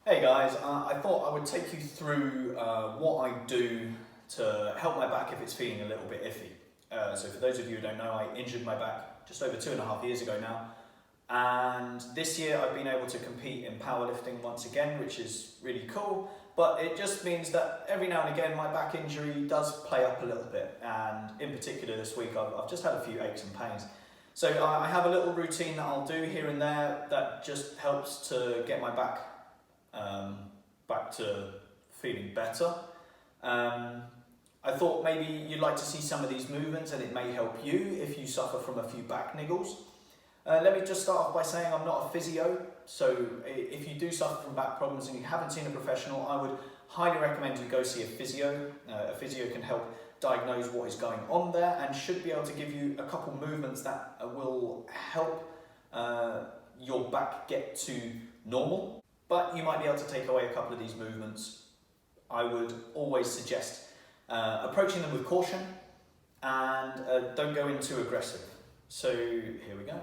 Hey guys, I thought I would take you through what I do to help my back if it's feeling a little bit iffy. So for those of you who don't know, I injured my back just over 2.5 years ago now. And this year I've been able to compete in powerlifting once again, which is really cool. But it just means that every now and again my back injury does play up a little bit. And in particular this week I've just had a few aches and pains. So I have a little routine that I'll do here and there that just helps to get my back to feeling better. I thought maybe you'd like to see some of these movements and it may help you if you suffer from a few back niggles. Let me just start off by saying I'm not a physio, so if you do suffer from back problems and you haven't seen a professional, I would highly recommend you go see a physio. A physio can help diagnose what is going on there and should be able to give you a couple movements that will help your back get to normal. But you might be able to take away a couple of these movements. I would always suggest approaching them with caution and don't go in too aggressive. So here we go.